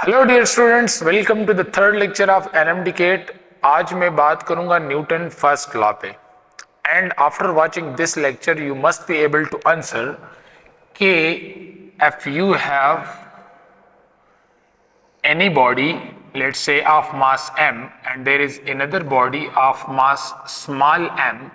Hello dear students, welcome to the third lecture of NMDCAT. आज मैं बात करूंगा न्यूटन फर्स्ट लॉ पे। And after watching this lecture you must be able to answer कि if you have any body, let's say of mass m and there is another body of mass small m,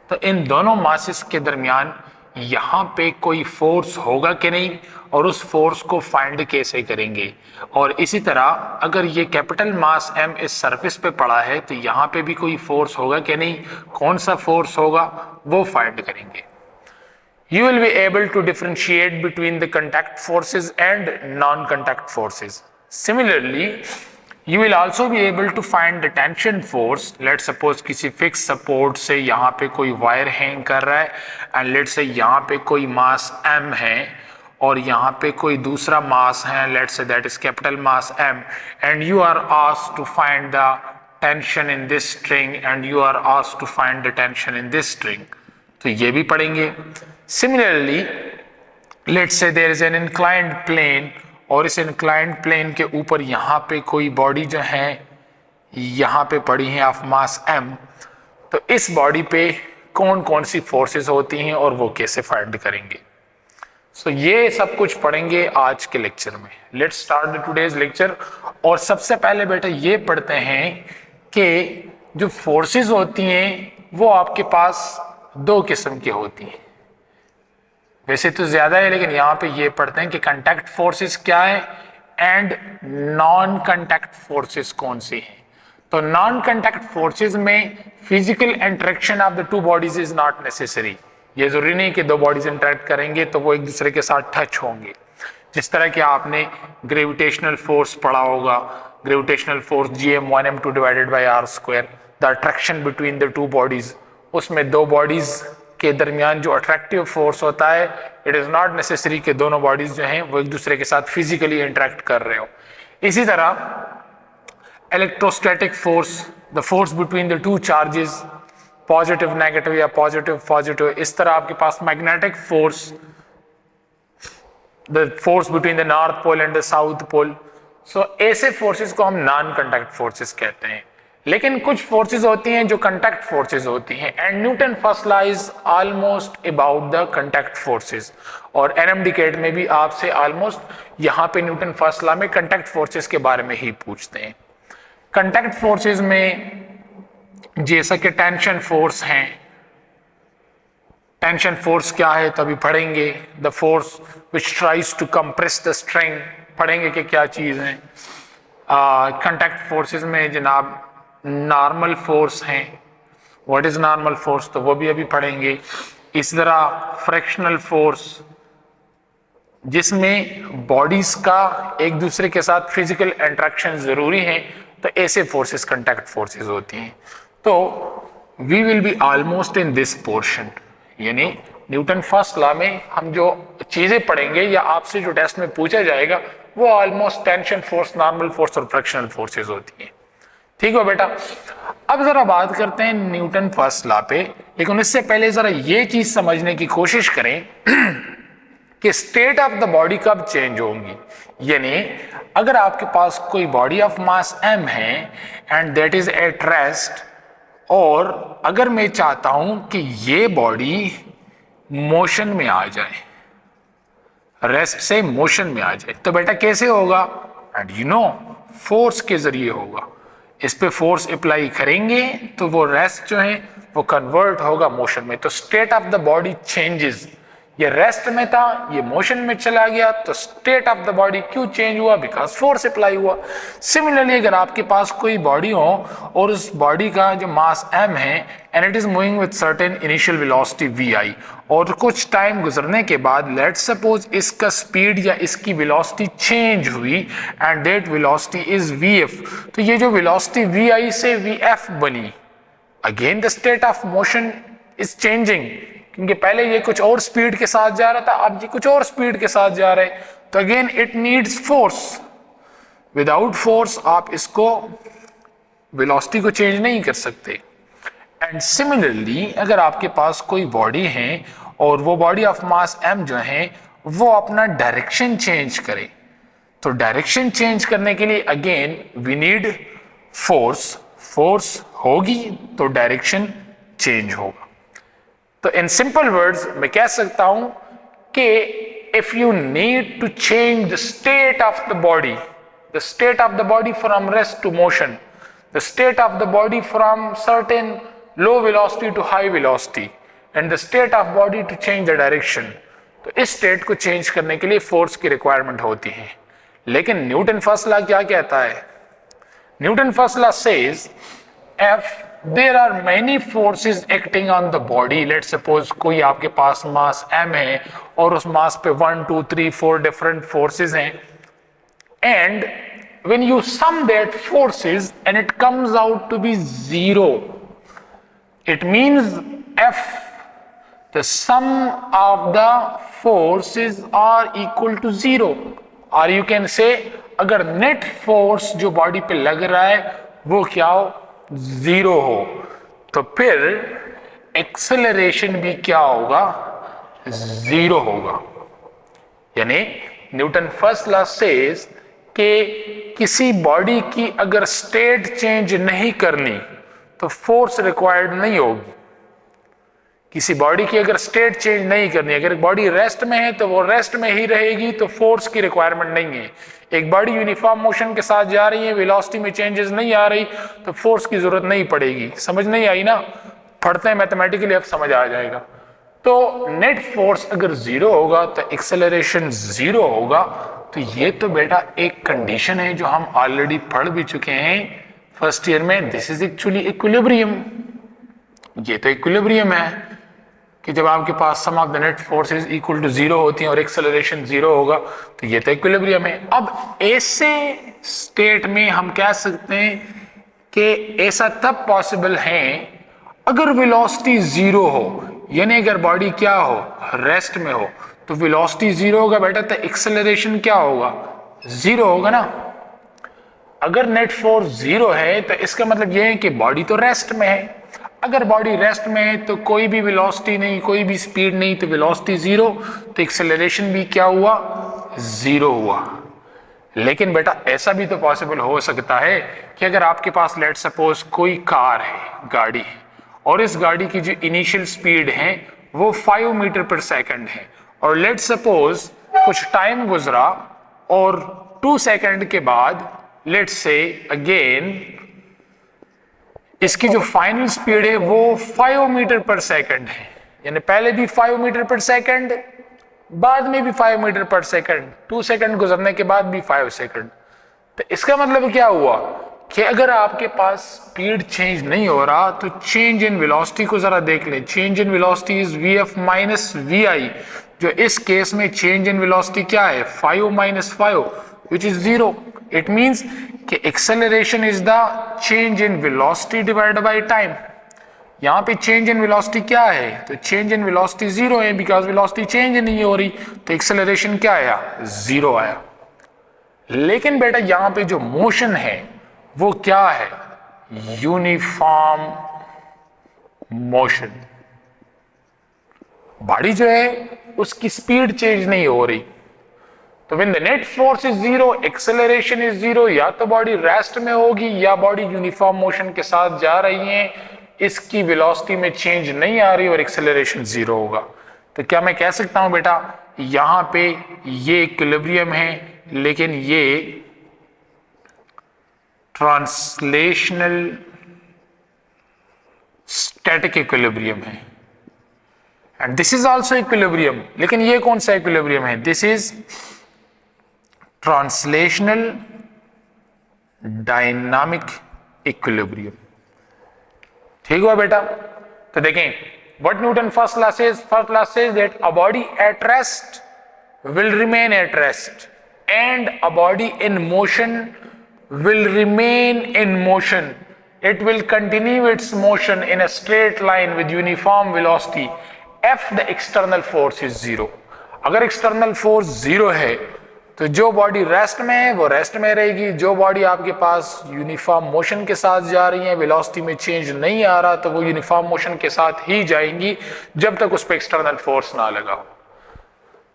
तो इन दोनों masses के दरमियान यहाँ पे कोई force होगा कि नहीं और उस फोर्स को फाइंड कैसे करेंगे। और इसी तरह अगर ये कैपिटल मास m इस सरफेस पे पड़ा है तो यहाँ पे भी कोई फोर्स होगा कि नहीं, कौन सा फोर्स होगा वो फाइंड करेंगे। You will be able to differentiate between the contact forces and non-contact forces. Similarly, you will also be able to find the tension force. Let's suppose किसी fixed support से यहाँ पे कोई वायर हैंग कर रहा है and let's say यहाँ पे कोई मास m है और यहाँ पे कोई दूसरा मास है, let's say that is capital mass m, and you are asked to find the tension in this string and you are asked to find the tension in this string. तो ये भी पढ़ेंगे। Similarly, let's say there is an inclined plane और इस inclined plane के ऊपर यहाँ पे कोई बॉडी जो है यहाँ पे पड़ी है ऑफ मास m, तो इस बॉडी पे कौन कौन सी फोर्सेस होती हैं और वो कैसे फाइंड करेंगे। सो ये सब कुछ पढ़ेंगे आज के लेक्चर में। Let's start the today's lecture. और सबसे पहले बेटा ये पढ़ते हैं कि जो फोर्सेस होती हैं वो आपके पास दो किस्म की होती हैं। वैसे तो ज्यादा है लेकिन यहाँ पे ये पढ़ते हैं कि कंटैक्ट फोर्सेस क्या है एंड नॉन कंटैक्ट फोर्सेस कौन सी हैं। तो नॉन कंटैक्ट फोर्सेस में physical interaction of the two bodies is not necessary. ये जरूरी नहीं कि दो बॉडीज इंटरेक्ट करेंगे तो वो एक दूसरे के साथ टच होंगे। जिस तरह कि आपने ग्रेविटेशनल फोर्स पढ़ा होगा, gravitational force Gm1m2 divided by r², the attraction between the two bodies, उसमें दो बॉडीज के दरमियान जो अट्रैक्टिव फोर्स होता है, इट इज नॉट नेसेसरी कि दोनों बॉडीज जो हैं वो एक दूसरे के साथ फिजिकली इंटरेक्ट कर रहे हो। इसी तरह electrostatic force, the force between the two charges, positive negative या पॉजिटिव पॉजिटिव, इस तरह आपके पास magnetic force, the force between the north pole and the south pole. So ऐसे फोर्सेस को हम नॉन कंटैक्ट फोर्सेस कहते हैं। लेकिन कुछ फोर्सेस होती हैं जो कंटैक्ट फोर्सेस होती हैं and Newton first law is almost about the contact forces. और एनएमडीकेट में भी आपसे ऑलमोस्ट यहाँ पे न्यूटन फर्स्ट लॉ में कंटैक्ट फोर्सेस के बारे में ही पूछते हैं। कंटैक्ट फोर्सेस में जैसा कि टेंशन फोर्स हैं, टेंशन फोर्स क्या है तो अभी पढ़ेंगे। The force which tries to compress the string, पढ़ेंगे कि क्या चीज है। कंटैक्ट फोर्सेस में जनाब नॉर्मल फोर्स हैं, व्हाट इज नॉर्मल फोर्स तो वो भी अभी पढ़ेंगे। इस तरह फ्रैक्शनल फोर्स जिसमें बॉडीज का एक दूसरे के साथ फिजिकल इंटरेक्शन जरूरी है, तो ऐसे फोर्सेस कंटैक्ट फोर्सेस होती हैं। तो we will be almost in this portion, यानी न्यूटन फर्स्ट लॉ में हम जो चीजें पढ़ेंगे या आपसे जो टेस्ट में पूछा जाएगा वो almost tension force, normal force और फ्रैक्शनल फोर्सेस होती हैं। ठीक है बेटा। अब जरा बात करते हैं न्यूटन फर्स्ट लॉ पे, लेकिन इससे पहले जरा ये चीज समझने की कोशिश करें कि स्टेट ऑफ द बॉडी कब चेंज होंगी। यानी अगर आपके पास कोई बॉडी ऑफ मास m है and that is at rest, और अगर मैं चाहता हूं कि ये बॉडी मोशन में आ जाए, रेस्ट से मोशन में आ जाए, तो बेटा कैसे होगा? एंड यू नो फोर्स के जरिए होगा। इस पे फोर्स अप्लाई करेंगे तो वो रेस्ट जो है वो कन्वर्ट होगा मोशन में। तो state of the body changes, ये रेस्ट में था ये मोशन में चला गया, तो स्टेट ऑफ द बॉडी क्यों चेंज हुआ? बिकॉज फोर्स अप्लाई हुआ। सिमिलरली अगर आपके पास कोई बॉडी हो और उस बॉडी का जो मास m है and it is moving with certain initial velocity vi, और कुछ टाइम गुजरने के बाद लेट्स सपोज इसका स्पीड या इसकी वेलोसिटी चेंज हुई and that velocity is vf, तो ये जो वेलोसिटी vi से vf बनी, again the state of motion is changing, क्योंकि पहले ये कुछ और स्पीड के साथ जा रहा था, अब ये कुछ और स्पीड के साथ जा रहे हैं, तो again it needs force. Without force आप इसको वेलोसिटी को चेंज नहीं कर सकते। एंड सिमिलरली अगर आपके पास कोई बॉडी है और वो बॉडी ऑफ मास m जो है वो अपना डायरेक्शन चेंज करे, तो डायरेक्शन चेंज करने के लिए again we need force, force होगी तो डायरेक्शन चेंज होगा। तो इन सिंपल वर्ड्स मैं कह सकता हूं कि if you need to change the state of the body, the state of the body from rest to motion, the state of the body from certain low velocity to high velocity and the state of body to change the direction, तो इस state को change करने के लिए force की requirement होती है। लेकिन न्यूटन फर्स्ट लॉ क्या कहता है? Newton first law says F there are many forces acting on the body. Let's suppose कोई आपके पास मास m है और उस मास पे 1 2 3 4 different forces हैं, and when you sum that forces and it comes out to be 0, it means F, the sum of the forces are equal to 0, or you can say अगर net force जो body पे लग रहा है वो क्या हो? 0 हो, तो फिर एक्सेलरेशन भी क्या होगा? 0 होगा। यानी न्यूटन फर्स्ट लॉ सेज कि किसी बॉडी की अगर स्टेट चेंज नहीं करनी तो फोर्स रिक्वायर्ड नहीं होगी। किसी बॉडी की अगर स्टेट चेंज नहीं करनी, अगर बॉडी रेस्ट में है तो वो रेस्ट में ही रहेगी, तो फोर्स की रिक्वायरमेंट नहीं है। एक बॉडी यूनिफॉर्म मोशन के साथ जा रही है, वेलोसिटी में चेंजेस नहीं आ रही, तो फोर्स की जरूरत नहीं पड़ेगी। समझ नहीं आई ना? पढ़ते हैं मैथमेटिकली, अब समझ आ जाएगा। तो नेट फोर्स अगर 0 होगा तो एक्सेलरेशन 0 होगा। तो ये तो बेटा एक कंडीशन है जो हम ऑलरेडी पढ़ भी चुके हैं फर्स्ट ईयर में। This is actually equilibrium. ये तो इक्विलिब्रियम है कि जब आपके पास sum of the net forces equal to 0 होती हैं और एक्सेलरेशन 0 होगा, तो ये तो इक्विलिब्रियम है। अब ऐसे स्टेट में हम कह सकते हैं कि ऐसा तब पॉसिबल है अगर वेलोसिटी 0 हो, यानी अगर बॉडी क्या हो? रेस्ट में हो, तो वेलोसिटी 0 होगा बेटा, तो एक्सेलरेशन क्या होगा? 0 होगा ना। अगर नेट फोर्स 0 है तो इसका मतलब यह है कि बॉडी तो रेस्ट में है। अगर बॉडी रेस्ट में है तो कोई भी वेलोसिटी नहीं, कोई भी स्पीड नहीं, तो वेलोसिटी 0, तो एक्सेलरेशन भी क्या हुआ? 0 हुआ। लेकिन बेटा ऐसा भी तो पॉसिबल हो सकता है कि अगर आपके पास लेट सपोज कोई कार है, गाड़ी है, और इस गाड़ी की जो इनिशियल स्पीड है वो 5 मीटर पर सेकंड है, और लेट सपोज कुछ टाइम गुजरा और 2 सेकंड के बाद लेट्स से अगेन इसकी जो फाइनल स्पीड है वो 5 मीटर पर सेकंड है। यानी पहले भी 5 मीटर पर सेकंड, बाद में भी 5 मीटर पर सेकंड, 2 सेकंड गुजरने के बाद भी 5 सेकंड। तो इसका मतलब क्या हुआ कि अगर आपके पास स्पीड चेंज नहीं हो रहा तो चेंज इन वेलोसिटी को जरा देख लें। Change in velocity is vf minus vi, जो इस केस में चेंज इन वेलोसिटी क्या है? 5 minus 5 which is 0। It means कि acceleration is the change in velocity divided by time. यहाँ पे चेंज इन वेलोसिटी क्या है? तो चेंज इन वेलोसिटी 0 है, बिकॉज वेलोसिटी चेंज नहीं हो रही, तो एक्सेलरेशन क्या आया? 0 आया। लेकिन बेटा यहाँ पे जो मोशन है वो क्या है? Uniform motion. बॉडी जो है उसकी स्पीड चेंज नहीं हो रही, तो when the net force is 0, acceleration is 0, या तो बॉडी रेस्ट में होगी या बॉडी यूनिफॉर्म मोशन के साथ जा रही है, इसकी वेलोसिटी में चेंज नहीं आ रही और एक्सेलरेशन 0 होगा। तो क्या मैं कह सकता हूं बेटा यहां पे ये इक्विलिब्रियम है, लेकिन ये ट्रांसलेशनल स्टैटिक इक्विलिब्रियम है, and this is also equilibrium. लेकिन ये कौन सा इक्विलिब्रियम है? This is translational dynamic equilibrium. ठीक हुआ बेटा? तो देखें what Newton first law says that a body at rest will remain at rest and a body in motion will remain in motion. It will continue its motion in a straight line with uniform velocity if the external force is 0. अगर external force 0 है तो जो body rest में है वो rest में रहेगी, जो बॉडी आपके पास यूनिफॉर्म मोशन के साथ जा रही है, वेलोसिटी में चेंज नहीं आ रहा, तो वो यूनिफॉर्म मोशन के साथ ही जाएंगी जब तक उस पर एक्सटर्नल फोर्स ना लगा हो।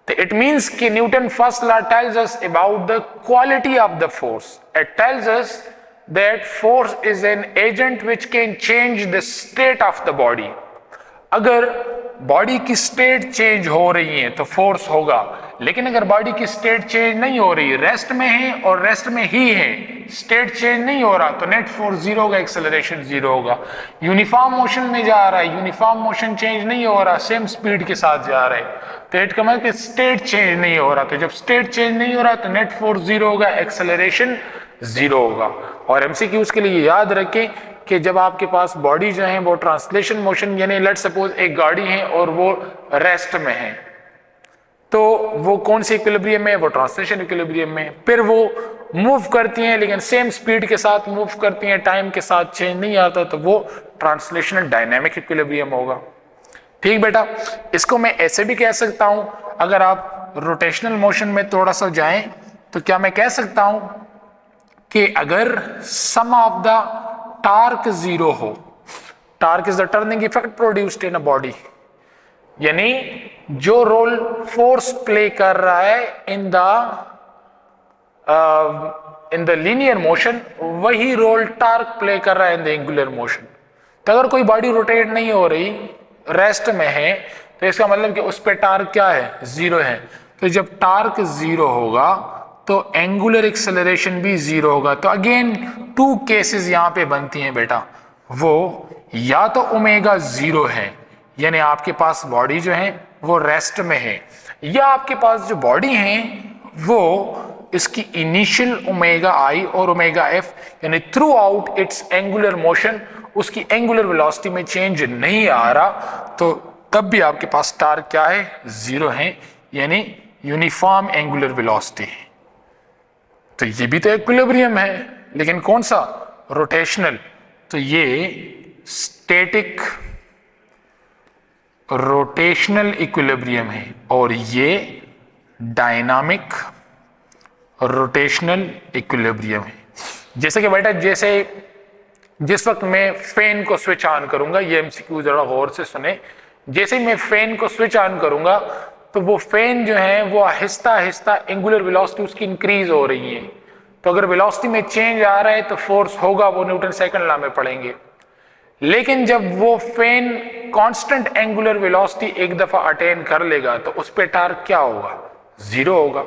तो इट मीन्स कि Newton first law tells us about the quality of the force. It tells us that force is an agent which can change the state of the body. अगर body की state change हो रही है तो force होगा, लेकिन अगर body की स्टेट चेंज नहीं हो रही, रेस्ट में है और रेस्ट में ही है, स्टेट चेंज नहीं हो रहा, तो नेट फोर्स जीरो होगा, एक्सेलरेशन जीरो होगा. यूनिफॉर्म मोशन में जा रहा है, यूनिफॉर्म मोशन चेंज नहीं हो रहा, सेम स्पीड के साथ जा रहा है, तो इट का मतलब कि स्टेट चेंज नहीं हो रहा. तो जब स्टेट चेंज नहीं हो रहा तो नेट फोर्स जीरो होगा, एक्सेलरेशन जीरो होगा. और एमसीक्यूज के लिए याद रखें कि जब आपके पास बॉडी जो है वो ट्रांसलेशन मोशन, यानी लेट सपोज एक गाड़ी है और वो रेस्ट में है, तो वो कौन सी इक्विलिब्रियम में है? वो ट्रांसलेशन इक्विलिब्रियम में. फिर वो मूव करती हैं लेकिन सेम स्पीड के साथ मूव करती हैं, टाइम के साथ चेंज नहीं आता, तो वो ट्रांसलेशनल डायनेमिक इक्विलिब्रियम होगा. ठीक बेटा, इसको मैं ऐसे भी कह सकता हूं, अगर आप रोटेशनल मोशन में थोड़ा सा जाएं तो क्या मैं कह सकता हूं कि अगर सम ऑफ द टार्क जीरो हो, torque is the turning effect produced in a body, यानी जो रोल फोर्स प्ले कर रहा है इन द लीनियर मोशन, वही रोल टार्क प्ले कर रहा है इन द एंगुलर मोशन. तो अगर कोई बॉडी रोटेट नहीं हो रही, रेस्ट में है, तो इसका मतलब कि उस पे टार्क क्या है? जीरो है. तो जब टार्क जीरो होगा तो एंगुलर एक्सेलरेशन भी जीरो होगा. तो अगेन टू केसेस यहां पे बनती हैं बेटा. वो या तो ओमेगा जीरो है, यानी आपके पास बॉडी जो है वो रेस्ट में है, या आपके पास जो बॉडी है वो इसकी इनिशियल ओमेगा आई और ओमेगा एफ, यानी through out it's angular motion उसकी एंगुलर वेलोसिटी में चेंज नहीं आ रहा, तो तब भी आपके पास टार्क क्या है? जीरो है, यानी यूनिफॉर्म एंगुलर वेलोसिटी. तो ये भी तो इक्विलिब्रियम है, लेकिन कौन सा? रोटेशनल. तो ये स्टैटिक रोटेशनल इक्विलिब्रियम है, और ये डायनामिक रोटेशनल इक्विलिब्रियम है. जैसे कि बेटा, जैसे जिस वक्त मैं फैन को स्विच ऑन करूंगा, ये एमसीक्यू जरा गौर से सुने, जैसे ही मैं फैन को स्विच ऑन करूंगा तो वो फैन जो है वो आहिस्ता आहिस्ता एंगुलर वेलोसिटी उसकी इंक्रीज हो रही है. तो अगर वेलोसिटी में चेंज आ रहा है तो फोर्स होगा, वो न्यूटन सेकंड लॉ में पढ़ेंगे. लेकिन जब वो फैन कांस्टेंट एंगुलर वेलोसिटी एक दफा अटेन कर लेगा तो उस पे टार्क क्या होगा? जीरो होगा.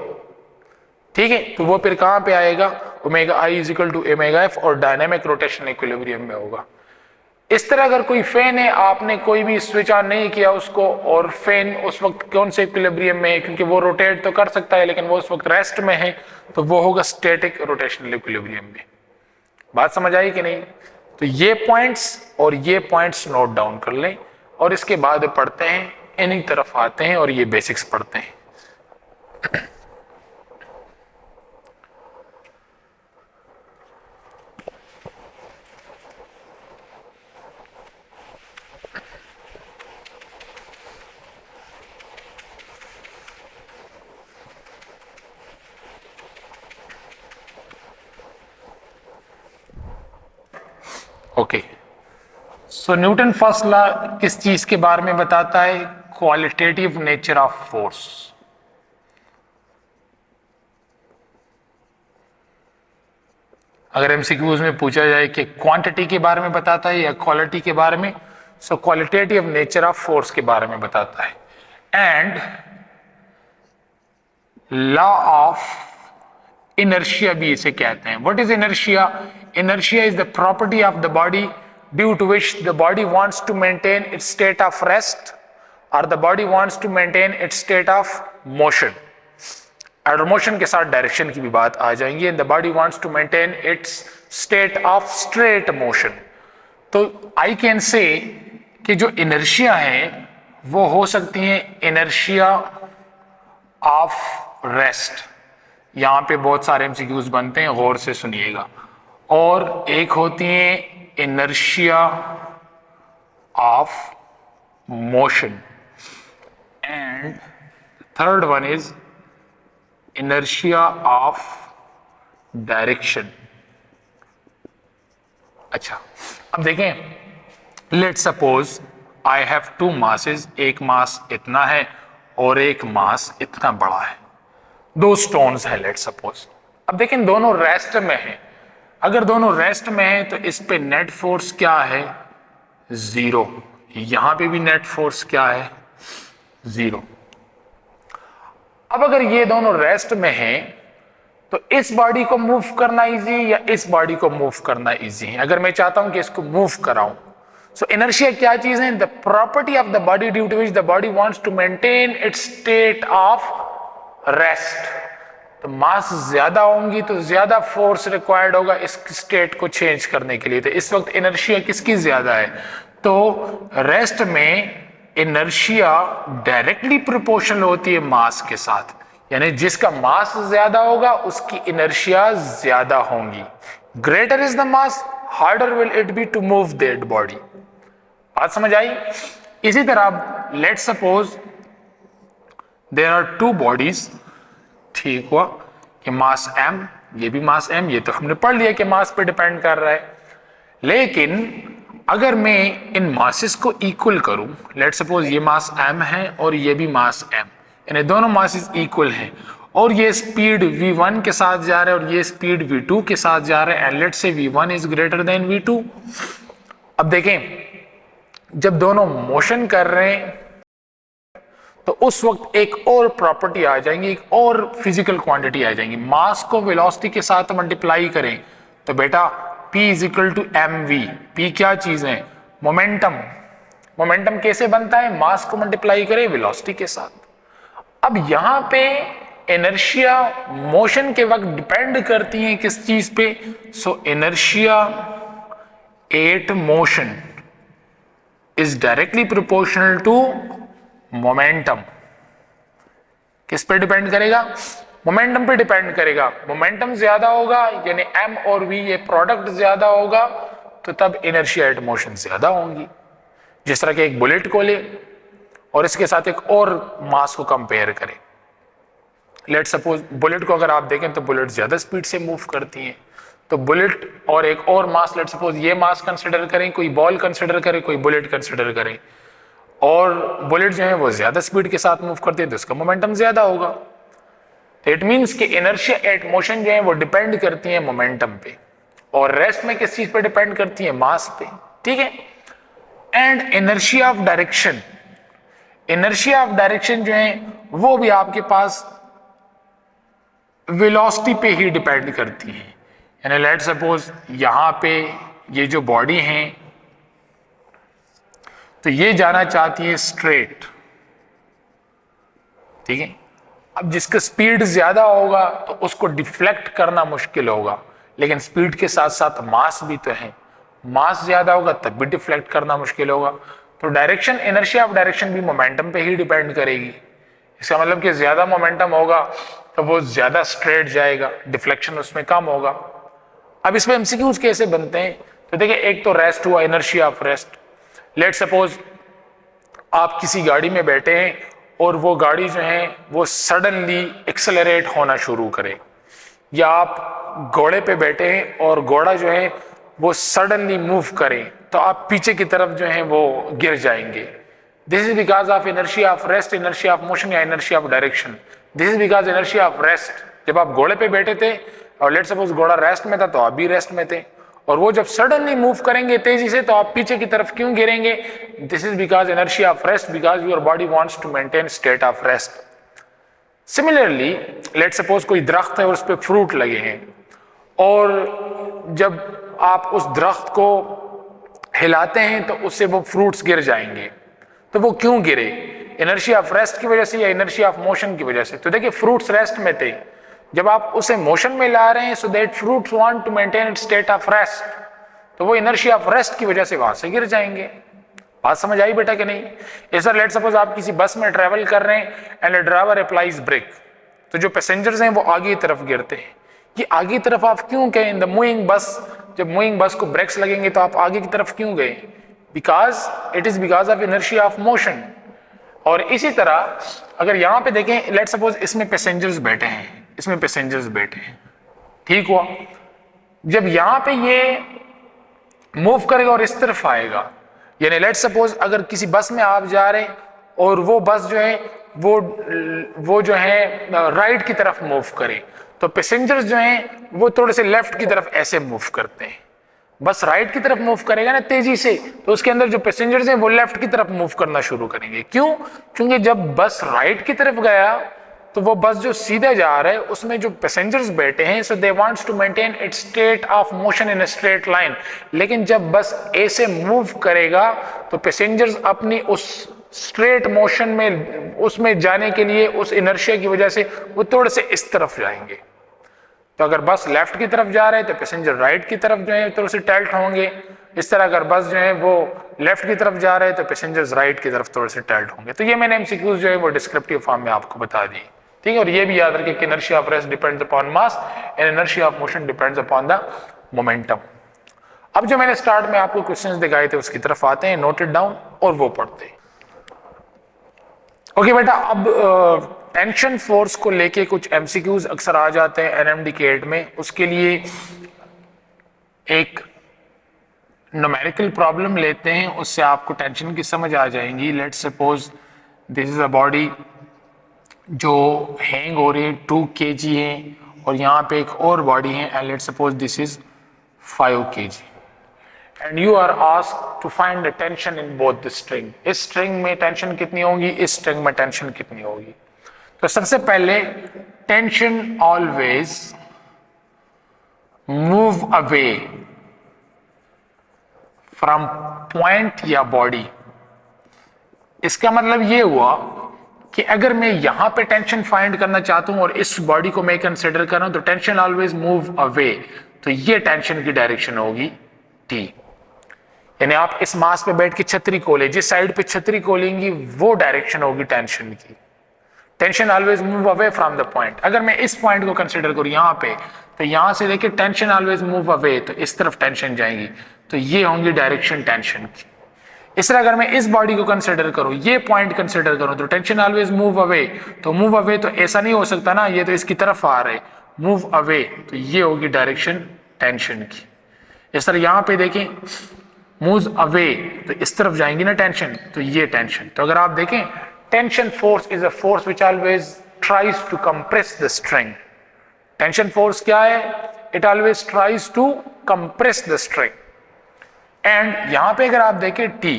ठीक है, तो वो फिर कहां पे आएगा? Omega I is equal to omega F, और डायनेमिक रोटेशन इक्विलिब्रियम में होगा. इस तरह अगर कोई फैन है, आपने कोई भी स्विच ऑन नहीं किया उसको, और फैन उस वक्त कौन से इक्विलिब्रियम में है? क्योंकि वो रोटेट तो कर सकता है लेकिन वो उस वक्त रेस्ट में है, तो वो होगा स्टैटिक रोटेशनल इक्विलिब्रियम में. बात समझ आई कि नहीं? तो ये पॉइंट्स और ये पॉइंट्स नोट डाउन कर लें, और इसके बाद पढ़ते हैं, इन्हीं तरफ आते हैं और ये बेसिक्स पढ़ते हैं. ओके, सो न्यूटन फर्स्ट लॉ किस चीज के बारे में बताता है? Qualitative nature of force. अगर एमसीक्यूज में पूछा जाए कि क्वांटिटी के बारे में बताता है या क्वालिटी के बारे में, सो क्वालिटेटिव नेचर ऑफ फोर्स के बारे में बताता है. एंड लॉ ऑफ इनर्शिया भी इसे कहते हैं. What is inertia? Inertia is the property of the body due to which the body wants to maintain its state of rest or the body wants to maintain its state of motion. और motion के साथ direction की भी बात आ जाएंगी. and the body wants to maintain its state of straight motion. तो I can say कि जो इनर्शिया है वो हो सकती है इनर्शिया ऑफ रेस्ट. यहां पे बहुत सारे एमसीक्यूज बनते हैं, गौर से सुनिएगा. और एक होती है inertia of motion, and third one is inertia of direction. अच्छा, अब देखें, let's suppose I have two masses. एक मास इतना है और एक मास इतना बड़ा है, दो स्टोन्स है लेट सपोज। अब देखें दोनों रेस्ट में है, अगर दोनों रेस्ट में है तो इस पे नेट फोर्स क्या है, 0। यहां पे भी नेट फोर्स क्या है, 0। अब अगर ये दोनों रेस्ट में है तो इस बॉडी को मूव करना इजी या इस बॉडी को मूव करना इजी है? अगर मैं चाहता हूं कि इसको मूव कराऊं, सो इनर्शिया क्या चीज है, the property of the body due to which the body wants to maintain its state of rest. तो मास ज्यादा होंगी तो ज्यादा फोर्स रिक्वायर्ड होगा इस स्टेट को चेंज करने के लिए। तो इस वक्त इनर्शिया किसकी ज्यादा है, तो रेस्ट में इनर्शिया डायरेक्टली प्रोपोर्शनल होती है मास के साथ, यानी जिसका मास ज्यादा होगा उसकी इनर्शिया ज्यादा होंगी। Greater is the mass, harder will it be to move that body. बात समझ आई? इसी तरह let suppose there are two bodies, ठीक हुआ कि मास m, ये भी मास m, ये तो हमने पढ़ लिया कि मास पे डिपेंड कर रहा है। लेकिन अगर मैं इन मासेस को इक्वल करूं, लेट सपोज ये मास m है और ये भी मास m, यानी दोनों मासेस इक्वल हैं और ये स्पीड v1 के साथ जा रहा है और ये स्पीड v2 के साथ जा रहा है, and let's say v1 is greater than v2। अब देखें जब दोनों मोशन कर रहे हैं तो उस वक्त एक और प्रॉपर्टी आ जाएंगी, एक और फिजिकल क्वांटिटी आ जाएंगी। मास को वेलोसिटी के साथ मल्टीप्लाई करें तो बेटा P is equal to mv। P क्या चीज है, मोमेंटम। मोमेंटम कैसे बनता है, मास को मल्टीप्लाई करें वेलोसिटी के साथ। अब यहां पे इनर्शिया मोशन के वक्त डिपेंड करती है किस चीज पे, so inertia at motion is directly proportional to momentum. किस पे डिपेंड करेगा, मोमेंटम पे डिपेंड करेगा। मोमेंटम ज्यादा होगा यानी m और v ये प्रोडक्ट ज्यादा होगा तो तब इनर्शिया एट मोशन ज्यादा होंगी। जिस तरह के एक बुलेट को ले और इसके साथ एक और मास को कंपेयर करें, लेट सपोज बुलेट को अगर आप देखें तो बुलेट ज्यादा स्पीड से मूव करती है, तो बुलेट और एक और मास, लेट सपोज ये मास कंसिडर करें, कोई बॉल कंसिडर करें, कोई बुलेट कंसिडर करें, और बुलेट जो है वो ज्यादा स्पीड के साथ मूव करती है तो उसका मोमेंटम ज्यादा होगा। तो इट मींस कि इनर्शिया एट मोशन जो है वो डिपेंड करती है मोमेंटम पे, और रेस्ट में किस चीज पे डिपेंड करती है, मास पे। ठीक है। And inertia of direction, inertia of direction जो है वो भी आपके पास वेलोसिटी पे ही डिपेंड करती है। यानी लेट सपोज यहां पे ये जो बॉडी है तो ये जाना चाहती है स्ट्रेट, ठीक है। अब जिसका स्पीड ज्यादा होगा तो उसको डिफ्लेक्ट करना मुश्किल होगा, लेकिन स्पीड के साथ साथ मास भी तो है, मास ज्यादा होगा तब भी डिफ्लेक्ट करना मुश्किल होगा। तो डायरेक्शन, इनर्शिया ऑफ डायरेक्शन भी मोमेंटम पे ही डिपेंड करेगी। इसका मतलब कि ज्यादा मोमेंटम होगा तो वो ज्यादा स्ट्रेट जाएगा, डिफ्लेक्शन उसमें कम होगा। अब इसमें एमसीक्यूज कैसे बनते हैं, तो देखिए एक तो रेस्ट हुआ, inertia of rest. Let suppose आप किसी गाड़ी में बैठे हैं और वो गाड़ी जो है वो सडनली एक्सेलरेट होना शुरू करे, या आप घोड़े पे बैठे हैं और घोड़ा जो है वो सडनली मूव करे तो आप पीछे की तरफ जो है वो गिर जाएंगे। This is because of inertia of rest, inertia of motion या inertia of direction. This is because inertia of rest, जब आप घोड़े पे बैठे थे और लेट सपोज घोड़ा रेस्ट में था तो आप भी रेस्ट में थे, और वो जब सडनली मूव करेंगे तेजी से तो आप पीछे की तरफ क्यों गिरेंगे, this is because inertia of rest, because your body wants to maintain state of rest. Similarly let suppose कोई दरख्त है और उस पर फ्रूट लगे हैं, और जब आप उस दरख्त को हिलाते हैं तो उससे वो फ्रूट्स गिर जाएंगे, तो वो क्यों गिरे, इनर्शिया ऑफ रेस्ट की वजह से या इनर्शिया ऑफ मोशन की वजह से। तो देखिए फ्रूट्स रेस्ट में थे, जब आप उसे मोशन में ला रहे हैं so that fruits want to maintain its state of rest, तो वो इनर्शिया ऑफ रेस्ट की वजह से वहां से गिर जाएंगे। बात समझ आई बेटा कि नहीं? ऐसा लेट सपोज आप किसी बस में ट्रेवल कर रहे हैं एंड ड्राइवर अप्लाइज ब्रेक, तो जो पैसेंजर्स हैं वो आगे की तरफ गिरते हैं। ये आगे की तरफ आप क्यों गए इन द मूविंग बस, जब मूविंग बस को ब्रेक्स लगेंगे तो आप आगे की तरफ क्यों गए, because it is because of inertia of motion. और इसी तरह अगर यहां पे देखें, लेट सपोज इसमें पैसेंजर्स बैठे हैं, इसमें पैसेंजर्स बैठे हैं, ठीक हुआ, जब यहां पे ये मूव करेगा और इस तरफ आएगा, यानी लेट सपोज अगर किसी बस में आप जा रहे हैं और वो बस जो है वो जो है राइट की तरफ मूव करे, तो पैसेंजर्स जो हैं वो थोड़े से लेफ्ट की तरफ ऐसे मूव करते हैं। बस राइट की तरफ मूव करेगा ना तेजी से, तो उसके अंदर जो पैसेंजर्स हैं वो लेफ्ट की तरफ मूव करना शुरू करेंगे। क्यों? क्योंकि जब बस राइट की तरफ गया तो वो बस जो सीधे जा रहा है उसमें जो पैसेंजर्स बैठे हैं, so they wants to maintain its state of motion in a straight line. लेकिन जब बस ऐसे मूव करेगा तो पैसेंजर्स अपनी उस स्ट्रेट मोशन में उसमें जाने के लिए उस इनर्शिया की वजह से वो थोड़े से इस तरफ जाएंगे। तो अगर बस लेफ्ट की तरफ जा रहे हैं तो पैसेंजर राइट की तरफ जो है थोड़े से टाइल्ट होंगे। इस तरह अगर बस जो है वो लेफ्ट की तरफ जा रहे हैं तो पैसेंजर्स राइट की तरफ थोड़े से टाइल्ट होंगे। तो ये मैंने एमसीक्यूज जो है वो डिस्क्रिप्टिव फॉर्म में आपको बता दी, ठीक है। और ये भी याद रखिए कि inertia of rest depends upon mass and inertia of motion depends upon the momentum. अब जो मैंने स्टार्ट में आपको क्वेश्चंस दिखाए थे उसकी तरफ आते हैं, नोटेड डाउन और वो पढ़ते हैं। ओके बेटा, अब टेंशन फोर्स को लेके कुछ एमसीक्यूज अक्सर आ जाते हैं एनएमडी के 8 में। उसके लिए एक न्यूमेरिकल प्रॉब्लम लेते हैं, उससे आपको टेंशन की समझ आ जाएंगी। Let's suppose this is a body जो हैंग हो रही है 2 kg है, और यहाँ पे एक और बॉडी है and let's suppose this is 5 kg and you are asked to find the tension in both the string. इस स्ट्रिंग में टेंशन कितनी होगी, इस स्ट्रिंग में टेंशन कितनी होगी। तो सबसे पहले tension always move away from point या बॉडी। इसका मतलब ये हुआ कि अगर मैं यहां पे टेंशन फाइंड करना चाहता हूं और इस बॉडी को मैं कंसिडर कर रहा हूं, तो टेंशन ऑलवेज मूव अवे, तो ये टेंशन की डायरेक्शन होगी टी। यानी आप इस मास पे बैठ के छतरी खोले, जिस साइड पे छतरी खोलेंगी वो डायरेक्शन होगी टेंशन की। Tension always move away from the point. अगर मैं इस पॉइंट को कंसिडर करूं यहां पे, तो यहां से देखिए टेंशन ऑलवेज मूव अवे, तो इस तरफ टेंशन जाएंगी, तो ये होंगी डायरेक्शन टेंशन की। इस तरह अगर मैं इस बॉडी को कंसिडर करूं, ये पॉइंट कंसिडर करूं, तो टेंशन ऑलवेज मूव अवे, तो मूव अवे तो ऐसा नहीं हो सकता ना, ये तो इसकी तरफ आ रहे, मूव अवे, तो ये होगी डायरेक्शन टेंशन की। इस तरह यहां पे देखें मूव अवे, तो इस तरफ जाएंगी ना टेंशन, तो ये टेंशन। तो अगर आप देखें tension force is a force which always tries to compress the string. Tension force क्या है? It always tries to compress the string. And यहां पे अगर आप देखें T,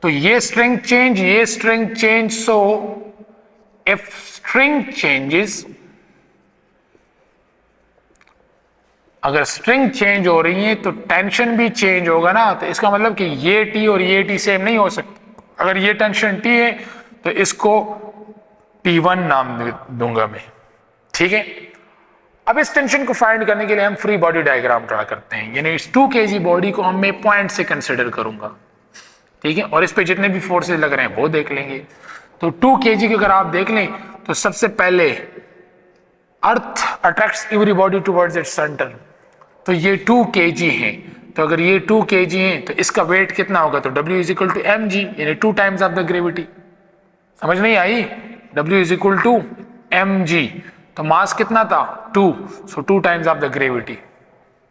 तो ये स्ट्रिंग चेंज, ये string change, so if string changes, अगर स्ट्रिंग चेंज हो रही है तो टेंशन भी चेंज होगा ना। तो इसका मतलब कि ये T और ये T सेम नहीं हो सकता। अगर ये टेंशन T है तो इसको T1 नाम दूंगा मैं, ठीक है। अब इस टेंशन को फाइंड करने के लिए हम फ्री बॉडी डायग्राम ड्रा करते हैं, यानी इस 2 kg बॉडी को हम मैं पॉइंट से कंसिडर करूंगा, ठीक है, और इस पे जितने भी फोर्सेस लग रहे हैं वो देख लेंगे। तो 2 kg की अगर आप देख लें तो सबसे पहले अर्थ attracts every body towards its centre, तो ये 2 kg है। तो अगर ये 2 kg है तो इसका वेट कितना होगा, तो W is equal to mg, यानी 2 टाइम्स ऑफ द ग्रेविटी। समझ नहीं आई? W is equal to mg, तो मास कितना था 2, so 2 times of the gravity,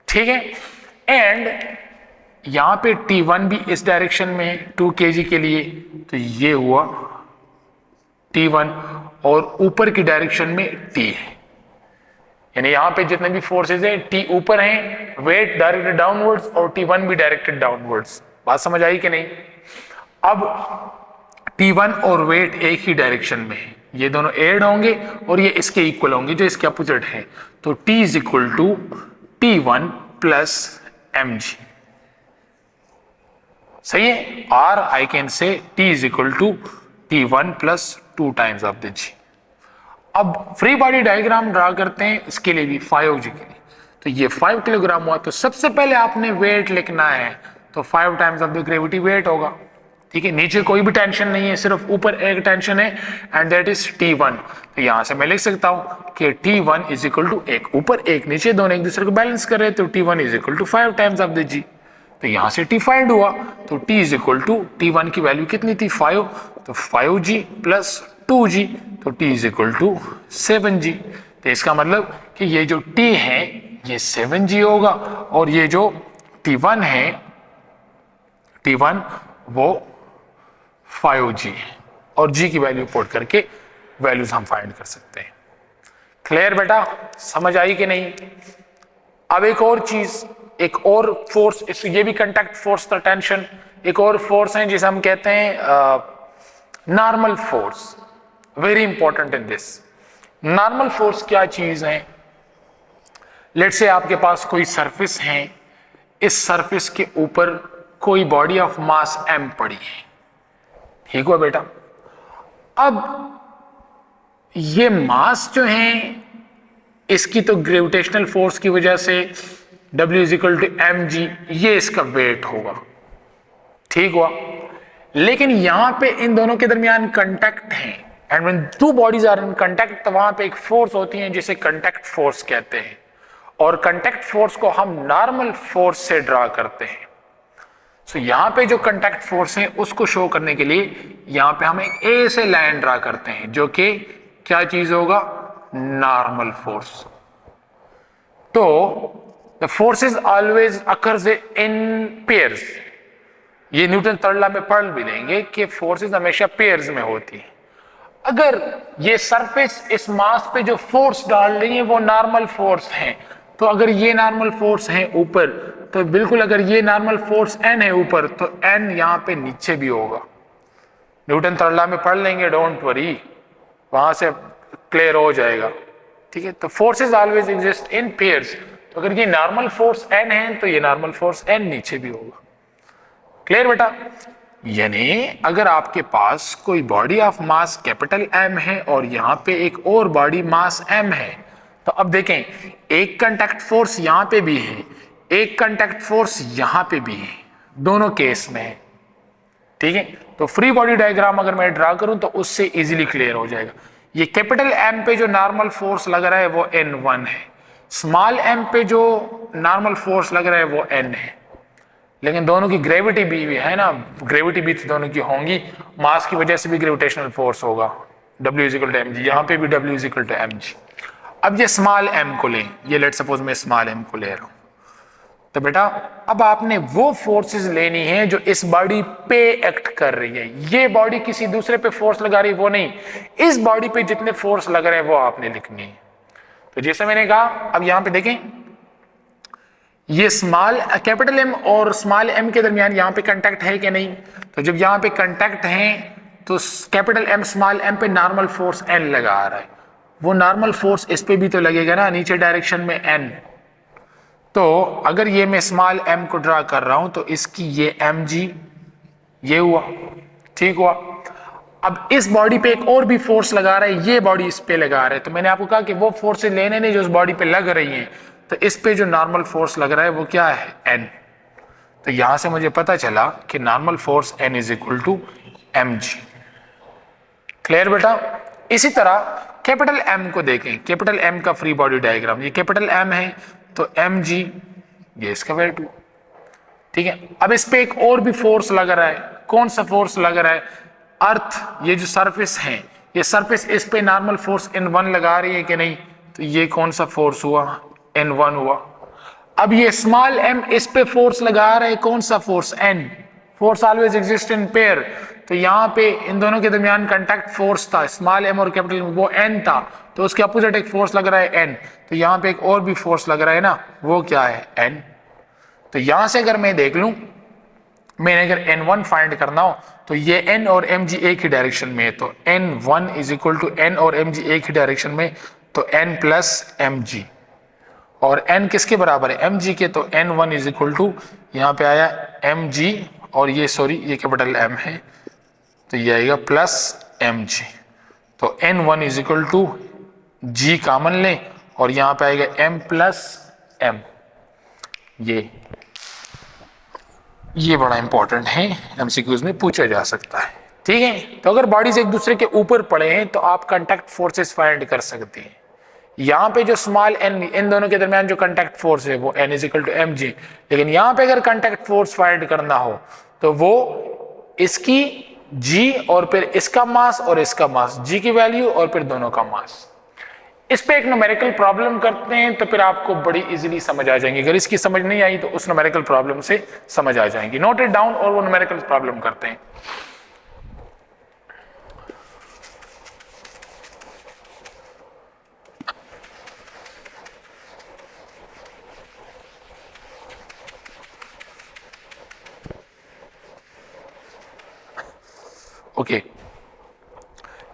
ठीक है। एंड यहां पे T1 भी इस डायरेक्शन में है 2 kg के लिए, तो ये हुआ T1, और ऊपर की डायरेक्शन में T है, यानी यहां पे जितने भी फोर्सेस हैं T ऊपर हैं, वेट डायरेक्टेड डाउनवर्ड्स, और T1 भी डायरेक्टेड डाउनवर्ड्स। बात समझ आई कि नहीं? अब T1 और वेट एक ही डायरेक्शन में है, ये दोनों ऐड होंगे और ये इसके इक्वल होंगे जो इसके अपोजिट है, तो T is equal to T1 plus mg। सही है? और I can say T is equal to T1 plus 2 times of the g। अब फ्री बॉडी डायग्राम ड्रा करते हैं, इसके लिए भी 5g के लिए। तो ये 5 किलोग्राम हुआ, तो सबसे पहले आपने वेट लिखना है, तो 5 times of the gravity weight होगा, ठीक है। नीचे कोई भी टेंशन नहीं है, सिर्फ ऊपर एक टेंशन है एंड दैट इज T1। तो यहां से मैं लिख सकता हूं कि T1 इज इक्वल टू, एक ऊपर एक नीचे, दोनों एक दूसरे को बैलेंस कर रहे हैं, तो T1 is equal to 5 times of the g। तो यहां से T फाइंड हुआ, तो T is equal to, T1 की वैल्यू कितनी थी 5, तो 5g प्लस 2g, तो T is equal to 7g। तो इसका मतलब कि ये जो T है ये 7g होगा, और ये जो T1 है, T1 वो 5g है, और जी की वैल्यू पुट करके वैल्यूज हम फाइंड कर सकते हैं। क्लियर बेटा, समझ आई कि नहीं? अब एक और चीज, एक और फोर्स, ये भी कंटैक्ट फोर्स था, टेंशन। एक और फोर्स है जिसे हम कहते हैं normal force. Very important in this. Normal force क्या चीज है? लेट्स से आपके पास कोई सरफेस है, इस सरफेस के ऊपर कोई बॉडी ऑफ मास m पड़ी है, ठीक हुआ बेटा। अब ये मास जो है, इसकी तो ग्रेविटेशनल फोर्स की वजह से W is equal to mg, ये इसका वेट होगा, ठीक हुआ। लेकिन यहां पे इन दोनों के दरमियान कंटैक्ट है, and when two bodies are in contact तो वहां पे एक फोर्स होती है जिसे कंटैक्ट फोर्स कहते हैं, और कंटैक्ट फोर्स को हम नॉर्मल फोर्स से ड्रा करते हैं। सो यहां पे जो कंटैक्ट फोर्स है उसको शो करने के लिए यहां पे हम एक ए से लाइन ड्रा करते हैं, जो कि क्या चीज होगा? Normal force. तो the forces always occurs in pairs. ये न्यूटन थर्ड लॉ में पढ़ भी लेंगे कि फोर्सेस हमेशा पेयर्स में होती है। अगर ये सरफेस इस मास पे जो फोर्स डाल रही है वो नॉर्मल फोर्स है, तो अगर ये नॉर्मल फोर्स है ऊपर, तो बिल्कुल अगर ये नॉर्मल फोर्स n है ऊपर, तो n यहां पे नीचे भी होगा। न्यूटन थर्ड लॉ में पढ़ लेंगे, डोंट वरी, वहां से क्लियर हो जाएगा, ठीक है। तो forces always exist in pairs. तो अगर ये नॉर्मल फोर्स n है तो ये नॉर्मल फोर्स n नीचे भी होगा। क्लियर बेटा? यानी अगर आपके पास कोई body of mass capital M है और यहां पे एक और बॉडी मास m है, तो अब देखें, एक कंटैक्ट फोर्स यहां पे भी है, एक कंटैक्ट फोर्स यहां पे भी है, दोनों केस में है, ठीक है। तो फ्री बॉडी डायग्राम अगर मैं ड्रा करूं तो उससे इजीली क्लियर हो जाएगा। ये कैपिटल M पे जो नॉर्मल फोर्स लग रहा है वो N1 है, स्मॉल m पे जो नॉर्मल फोर्स लग रहा है वो N है, लेकिन दोनों की ग्रेविटी भी है ना, ग्रेविटी भी तो दोनों की होंगी, मास की वजह से भी ग्रेविटेशनल फोर्स होगा, W is equal to mg, यहाँ पे भी W is equal to mg। अब ये स्मॉल m को लें, ये लेट सपोज मैं स्मॉल m को ले रहा हूं, तो बेटा अब आपने वो फोर्सेस लेनी है जो इस बॉडी पे एक्ट कर रही है। ये बॉडी किसी दूसरे पे फोर्स लगा रही है वो नहीं, इस बॉडी पे जितने फोर्स लग रहे हैं वो आपने लिखनी है। तो जैसे मैंने कहा, अब यहां पे देखें, ये स्मॉल कैपिटल M और स्मॉल m के दरमियान यहां पे कांटेक्ट है कि नहीं? तो जब यहां पे कांटेक्ट है तो कैपिटल M स्मॉल m पे नॉर्मल फोर्स n लगा आ रहा है, वो नॉर्मल फोर्स इस पे भी तो लगेगा ना, नीचे डायरेक्शन में n। तो अगर ये मैं स्मॉल m को ड्रा कर रहा हूं तो इसकी ये mg ये हुआ, ठीक हुआ। अब इस बॉडी पे एक और भी फोर्स लगा रहा है, ये बॉडी इस पे लगा रहा है, तो मैंने आपको कहा कि वो फोर्स लेने नहीं जो उस बॉडी पे लग रही हैं, तो इस पे जो नॉर्मल फोर्स लग रहा है वो क्या है? n। तो यहां से मुझे पता चला कि normal force n is equal to mg। Clear बेटा? इसी तरह कैपिटल M को देखें, कैपिटल M का फ्री बॉडी डायग्राम, ये कैपिटल M है तो mg ये इसका वैल्यू, ठीक है। अब इस पे एक और भी फोर्स लग रहा है, कौन सा फोर्स लग रहा है? अर्थ, ये जो सरफेस है, ये सरफेस इस पे नॉर्मल फोर्स N1 लगा रही है कि नहीं? तो ये कौन सा फोर्स हुआ? N1 हुआ। अब ये स्मॉल m इस पे फोर्स लगा रहा है, कौन सा force? N। Force always exist in pair, तो यहाँ पे इन दोनों के दरमियान कांटेक्ट फोर्स था, स्मॉल m और कैपिटल M, वो n था, तो उसके अपोजिट एक फोर्स लग रहा है n। तो यहाँ पे एक और भी फोर्स लग रहा है ना, वो क्या है? n। तो यहां से अगर मैं देख लूं, मैंने अगर n1 फाइंड करना हो तो ये n और mg एक ही डायरेक्शन में है, तो n1 is equal to n और mg एक ही डायरेक्शन में, तो n प्लस mg, और n किसके बराबर है? mg के, तो n1 इज इक्वल टू यहाँ पे आया mg, और ये सॉरी ये कैपिटल M है, तो ये आएगा प्लस mg। तो n1 is equal to g common लें और यहाँ पे आएगा m प्लस m। ये बड़ा इंपॉर्टेंट है, एमसीक्यूज में पूछा जा सकता है, ठीक है। तो अगर बॉडीज एक दूसरे के ऊपर पड़े हैं तो आप कांटेक्ट फोर्सेस फाइंड कर सकते हैं। यहाँ पे जो स्मॉल n, इन दोनों के दरमियान जो कांटेक्ट फोर्स है वो n is equal to mg, लेकिन यहाँ पे अगर कांटेक्ट फोर्स फाइंड करना हो तो वो इसकी g और फिर इसका मास और इसका मास, g की वैल्यू और फिर दोनों का मास। इस पे एक न्यूमेरिकल प्रॉब्लम करते हैं तो फिर आपको बड़ी इजीली समझ आ जाएंगी। अगर इसकी समझ नहीं आई तो उस न्यूमेरिकल प्रॉब्लम से समझ आ जाएंगी। नोट इट डाउन और वो न्यूमेरिकल प्रॉब्लम करते हैं। ओके,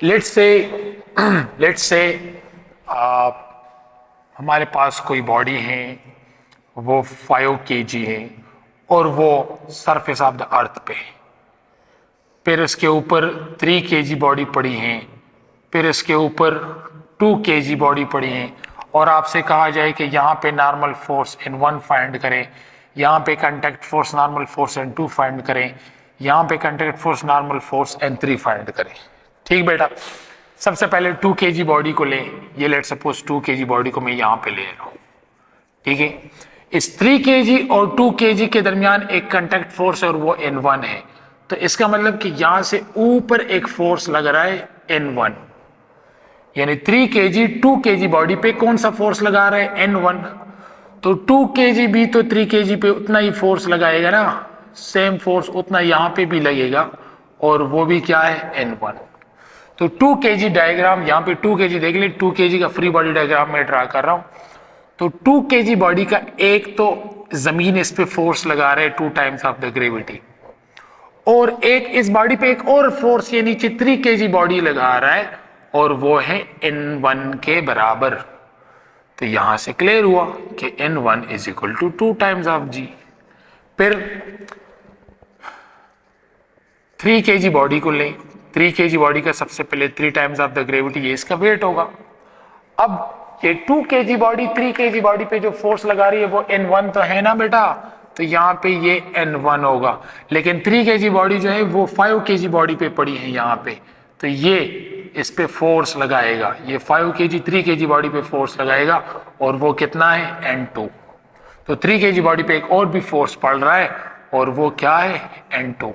लेट्स से हमारे पास कोई बॉडी है, वो 5 kg है और वो सरफेस ऑफ द अर्थ पे है। फिर इसके ऊपर 3 kg बॉडी पड़ी है, फिर इसके ऊपर 2 kg बॉडी पड़ी है, और आपसे कहा जाए कि यहाँ पे नॉर्मल फोर्स N1 फाइंड करें, यहाँ पे contact force normal force N2 find करें, यहाँ पे contact force normal force N3 find करें। ठीक बेटा, सबसे पहले 2 kg बॉडी को लें। ये लेट सपोज 2 kg बॉडी को मैं यहाँ पे ले रहा हूँ। ठीक है, इस 3 kg और 2 kg के दरमियान एक कांटेक्ट फोर्स है और वो N1 है। तो इसका मतलब कि यहां से ऊपर एक फोर्स लग रहा है N1, यानी 3 kg 2 kg बॉडी पे कौन सा फोर्स लगा रहा है? N1। तो 2 kg भी तो 3 kg पे उतना ही फोर्स लगाएगा ना, सेम फोर्स उतना यहां पे भी लगेगा, और वो भी क्या है? N1। तो 2 kg डायग्राम, यहाँ पे 2 kg देख ले, 2 kg का फ्री बॉडी डायग्राम मैं ड्रा कर रहा हूं। तो 2 kg बॉडी का एक तो जमीन इस पे फोर्स लगा रहा है 2 टाइम्स ऑफ द ग्रेविटी, और एक इस बॉडी पे एक और फोर्स ये नीचे 3 kg बॉडी लगा रहा है, और वो है N1 के बराबर। तो यहां से क्लियर हुआ कि N1 is equal to 2 times of G। फिर 3 kg बॉडी को लें। 3 kg बॉडी का सबसे पहले 3 टाइम्स ऑफ द ग्रेविटी, ये इसका वेट होगा। अब ये 2 kg बॉडी 3 kg बॉडी पे जो फोर्स लगा रही है वो N1 तो है ना बेटा, तो यहाँ पे ये N1 होगा। लेकिन 3 kg बॉडी जो है वो 5 kg बॉडी पे पड़ी है यहाँ पे, तो ये इस पे फोर्स लगाएगा, ये 5 kg 3 kg बॉडी पे फोर्स लगाएगा, और वो कितना है? N2। तो 3 kg बॉडी पे एक और भी फोर्स पड़ रहा है, और वो क्या है? N2।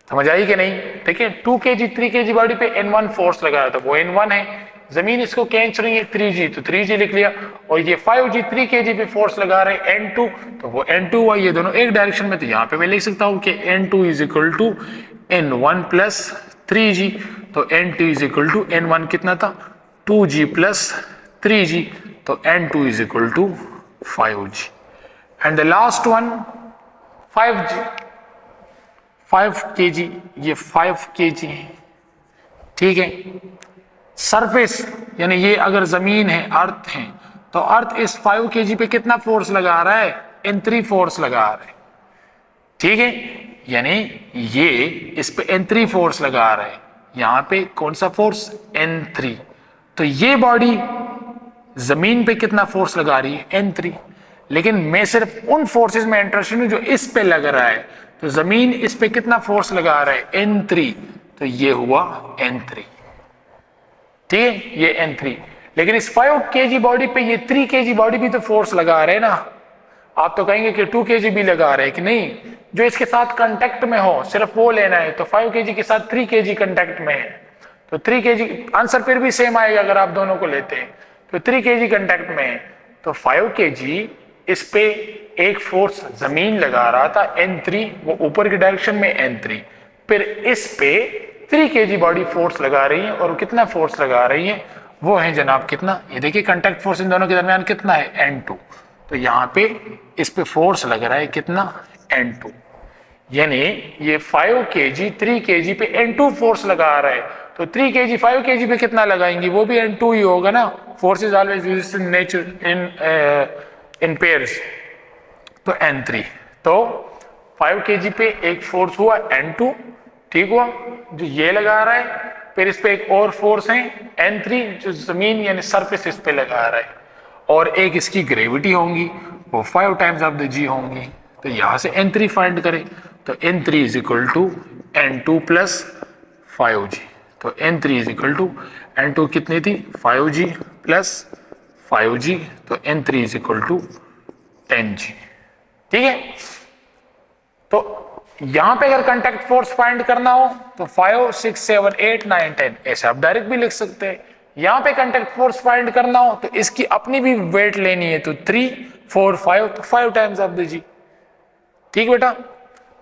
समझ आई कि नहीं? ठीक है, 2 kg 3 kg बॉडी पे N1 फोर्स लगा रहा था, वो N1 है। जमीन इसको खींच रही है 3G, तो 3G लिख लिया, और ये 5G 3 kg पे फोर्स लगा रहे हैं N2, तो वो N2 हुआ। ये दोनों एक डायरेक्शन में, तो यहाँ पे मैं लिख सकता हूँ कि N2 is equal to N1 plus 3G। तो N2 is equal to N1 कितना था? 2G प्लस 3G, तो N2 is equal to 5G। And the last one 5G, 5 kg, ये 5 kg है। ठीक है, सरफेस यानी ये अगर जमीन है, अर्थ है, तो अर्थ इस 5 kg पे कितना फोर्स लगा रहा है? N3 फोर्स लगा रहा है। ठीक है, यानी ये इस पे N3 फोर्स लगा रहा है, यहां पे कौन सा फोर्स? N3। तो ये बॉडी जमीन पे कितना फोर्स लगा रही है? N3। लेकिन मैं सिर्फ उन फोर्सेस में इंटरेस्टेड हूं जो इस पे लग रहा है। तो जमीन इस पे कितना फोर्स लगा रहा है? N3। तो ये हुआ N3। ठीक है, ये N3। लेकिन इस 5 kg बॉडी पे ये 3 kg बॉडी भी तो फोर्स लगा रहे हैं ना। आप तो कहेंगे कि 2 kg भी लगा रहे हैं कि नहीं, जो इसके साथ कांटेक्ट में हो सिर्फ वो लेना है। तो 5 kg के साथ 3 kg कांटेक्ट में है, तो 3 kg आंसर फिर भी सेम आएगा अगर आप दोनों को लेते हैं। तो 3 kg कांटेक्ट में है, तो 5 kg इस पे एक फोर्स जमीन लगा रहा था N3, वो ऊपर की डायरेक्शन में N3। फिर इस पे 3 kg बॉडी फोर्स लगा रही है, और कितना फोर्स लगा रही है? वो है जनाब कितना? ये देखिए कांटेक्ट फोर्स इन दोनों के दरमियान कितना है? N2। तो यहाँ पे इस पे फोर्स लग रहा है कितना? N2। यानी ये 5 kg 3 kg पे N2 फोर्स लगा रहा है, तो 3 kg 5 kg पे कितना लगाएंगे? वो भी N2 ही होगा ना। Force is always used in nature in pairs, तो N3। तो 5 kg पे एक फोर्स हुआ N2, ठीक हुआ, जो ये लगा रहा है। फिर इस पे एक और फोर्स है N3, जो जमीन यानी सरफेस इस पे लगा रहा है, और एक इसकी ग्रेविटी होंगी, वो 5 टाइम्स ऑफ द G होंगी। तो यहां से N3 फाइंड करें, तो N3 is equal to N2 plus 5G। तो N3 is equal to N2 कितनी थी? 5G प्लस 5G, तो N3 is equal to 10G। ठीक है, तो यहां पे अगर कांटेक्ट फोर्स फाइंड करना हो तो 5, 6, 7, 8, 9, 10 ऐसे आप डायरेक्ट भी लिख सकते हैं। यहां पे कांटेक्ट फोर्स फाइंड करना हो तो इसकी अपनी भी वेट लेनी है, तो 3, 4, 5, तो 5 टाइम्स ऑफ द G। ठीक बेटा,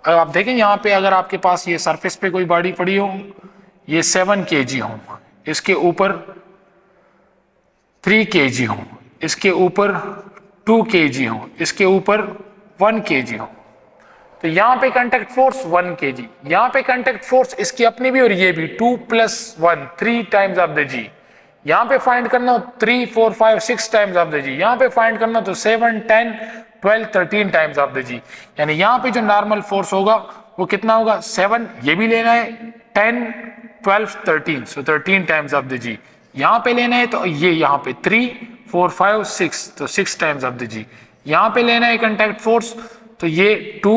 अब आप देखें यहां पे अगर आपके पास ये सरफेस पे कोई बॉडी पड़ी हो, ये 7 kg हो, इसके ऊपर 3 kg हो, इसके ऊपर 2 kg हो, इसके ऊपर 1 kg हो, तो यहाँ पे कांटेक्ट फोर्स 1 kg, यहाँ पे कांटेक्ट फोर्स इसकी अपनी भी और ये भी 2 + 1 3 टाइम्स ऑफ द जी। यहाँ पे फाइंड करना हो 3 4 5 6 टाइम्स ऑफ द जी। यहाँ पे फाइंड करना तो 7 10 12 13 टाइम्स ऑफ द जी। यानी यहाँ पे जो नॉर्मल फोर्स होगा वो कितना होगा 7, ये भी लेना है 10 12 13, सो 13 टाइम्स ऑफ द जी। यहाँ पे लेना है तो ये यहाँ पे 3 4 5 6, तो 6 टाइम्स ऑफ द जी। यहाँ पे लेना है कांटेक्ट फोर्स तो ये 2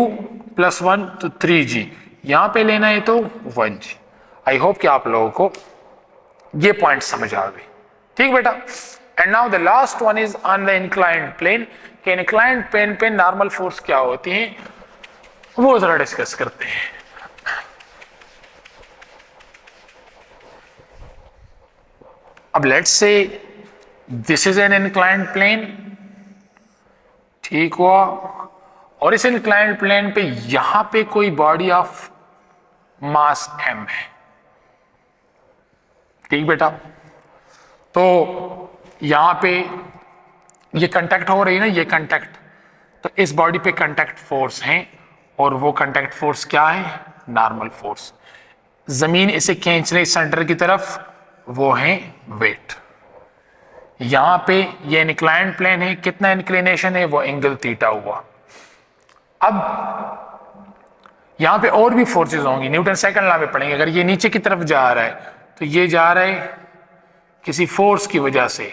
+ 1 तो 3g। यहाँ पे लेना है तो 1g। आई होप कि आप लोगों को ये पॉइंट समझ आ गए। ठीक बेटा। And now the last one is on the inclined plane. कि इंक्लाइंड प्लेन पे नॉर्मल फोर्स क्या होती है वो जरा डिस्कस करते हैं। अब let's say this is an inclined plane, ठीक हुआ, और इस इंक्लाइंड प्लेन पे यहां पे कोई बॉडी ऑफ मास m है। ठीक बेटा। तो यहां पे ये कांटेक्ट हो रही है ना, ये कांटेक्ट, तो इस बॉडी पे कांटेक्ट फोर्स है और वो कांटेक्ट फोर्स क्या है नॉर्मल फोर्स। जमीन इसे खींच रही सेंटर की तरफ, वो है वेट। यहां पे ये इंक्लाइंड प्लेन है, कितना इंक्लिनेशन है वो एंगल थीटा हुआ। अब यहां पे और भी फोर्सेस होंगी, न्यूटन सेकंड लॉ में पढ़ेंगे। अगर ये नीचे की तरफ जा रहा है तो ये जा रहा है किसी फोर्स की वजह से,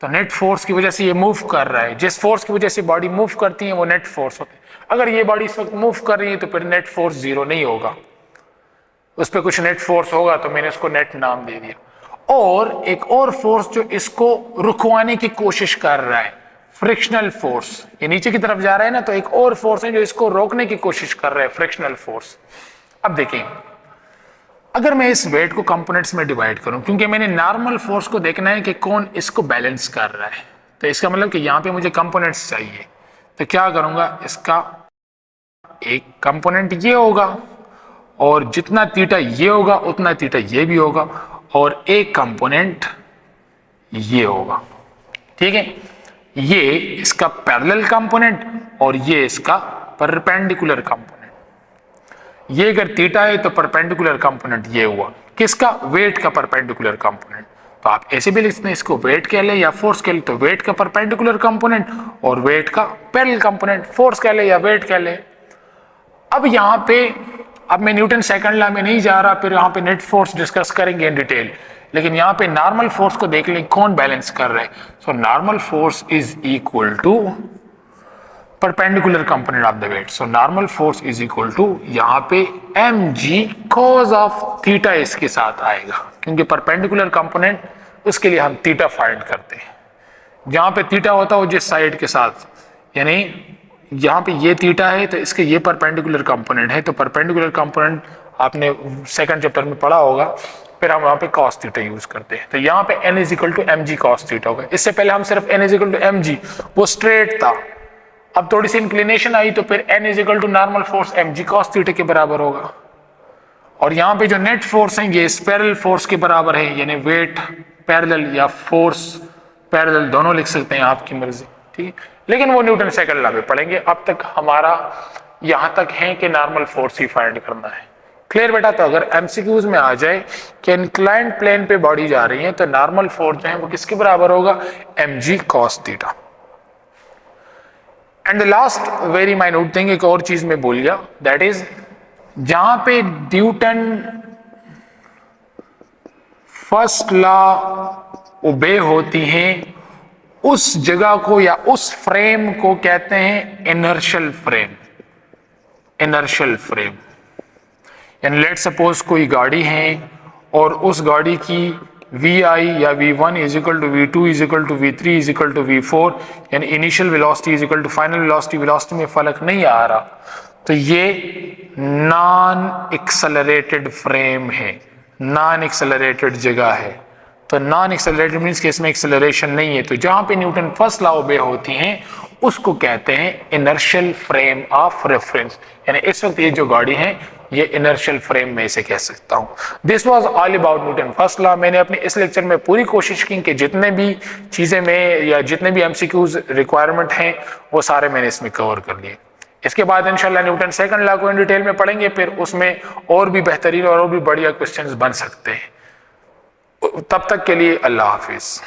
तो नेट फोर्स की वजह से ये मूव कर रहा है। जिस फोर्स की वजह से बॉडी मूव करती है वो नेट फोर्स होता है। अगर ये बॉडी इस वक्त मूव कर रही है तो फिर नेट फोर्स 0 नहीं होगा, उस पर कुछ नेट फोर्स होगा, तो मैंने उसको नेट नाम दे दिया। और एक और फोर्स जो इसको रुकवाने की कोशिश कर रहा है, फ्रिक्शनल फोर्स। ये नीचे की तरफ जा रहा है ना, तो एक और फोर्स है जो इसको रोकने की कोशिश कर रहा है, फ्रिक्शनल फोर्स। अब देखिए, अगर मैं इस वेट को कंपोनेंट्स में डिवाइड करूं, क्योंकि मैंने नॉर्मल फोर्स को देखना है कि कौन इसको बैलेंस कर रहा है, तो इसका मतलब कि यहां पे मुझे कंपोनेंट्स चाहिए। तो क्या करूंगा, इसका एक कंपोनेंट ये होगा और जितना थीटा ये होगा उतना थीटा ये भी होगा, और एक कंपोनेंट ये होगा। ठीक है, ये इसका पैरेलल कंपोनेंट और ये इसका परपेंडिकुलर कंपोनेंट। ये अगर थीटा है तो परपेंडिकुलर कंपोनेंट ये हुआ, किसका, वेट का परपेंडिकुलर कंपोनेंट। तो आप ऐसे भी लिख सकते हैं, इसको वेट कह ले या फोर्स कह ले, तो वेट का परपेंडिकुलर कंपोनेंट और वेट का पैरेलल कंपोनेंट, फोर्स कह ले या वेट कह ले। अब यहाँ पे अब मैं न्यूटन सेकंड लॉ में नहीं जा रहा, फिर यहाँ पे नेट फोर्स डिस्कस करेंगे इन डिटेल, लेकिन यहाँ पे नॉर्मल फोर्स को देख लें कौन बैलेंस कर रहा है। So normal force is equal to perpendicular component of the weight. So normal force is equal to यहाँ पे mg cos ऑफ थीटा इसके साथ आएगा, क्योंकि परपेंडिकुलर कंपोनेंट उसके लिए हम थीटा फाइंड करते हैं। जहाँ पे थीटा होता है जिस साइड के साथ, यानी यहाँ पे ये थीटा है तो इसके ये परपेंडिकुलर कंपोनेंट है, तो परपेंडिकुलर कंपोनेंट आपने सेकंड चैप्टर में पढ़ा होगा, फिर हम वहाँ पे cos थीटा यूज करते हैं। तो यहाँ पे n is equal to mg cos theta होगा। इससे पहले हम सिर्फ n is equal to mg, वो स्ट्रेट था, अब थोड़ी सी इंक्लिनेशन आई तो फिर n is equal to normal force mg cos theta के बराबर होगा। और यहाँ पे जो नेट फोर्स है ये पैरेलल फोर्स के बराबर है, यानी वेट पैरेलल या फोर्स पैरेलल दोनों लिख सकते हैं, आपकी मर्जी। ठीक है, लेकिन वो न्यूटन सेकंड लॉ में पढ़ेंगे। अब तक हमारा यहाँ तक है कि नॉर्मल फोर्स ही फाइंड करना है। क्लियर बेटा। तो अगर एमसीक्यूज में आ जाए कि इंक्लाइंड प्लेन पे बॉडी जा रही है तो नॉर्मल फोर्स जो है वो किसके बराबर होगा, mg cos theta. And the last very minute thing, एक और चीज मैं भूल गया, दैट इज जहां पे न्यूटन फर्स्ट लॉ ओबे होती हैं उस जगह को या उस फ्रेम को कहते हैं इनर्शियल फ्रेम। इनर्शियल फ्रेम यानी लेट सपोज कोई गाड़ी है और उस गाड़ी की vi या v1 is equal to v2 is equal to v3 is equal to v4, यानी initial velocity is equal to final velocity, velocity में फर्क नहीं आ रहा, तो ये नॉन एक्सेलरेटेड फ्रेम है, नॉन एक्सेलरेटेड जगह है। तो नॉन एक्सेलरेटेड मींस कि इसमें एक्सेलरेशन नहीं है। तो जहां पे न्यूटन फर्स्ट लॉ ओबे होती हैं उसको कहते हैं इनर्शियल फ्रेम ऑफ रेफरेंस, यानी इस वक्त ये जो गाड़ी है ये इनर्शियल फ्रेम में इसे कह सकता हूं। This was all about Newton first law. मैंने अपने इस लेक्चर में पूरी कोशिश की कि जितने भी चीजें में या जितने भी एमसीक्यूज रिक्वायरमेंट हैं वो सारे मैंने इसमें कवर कर लिए। इसके बाद इंशाल्लाह न्यूटन सेकंड लॉ को इन डिटेल में पढ़ेंगे, फिर उसमें और भी बेहतरीन और भी बढ़िया क्वेश्चंस बन सकते हैं। तब तक के लिए अल्लाह हाफिज।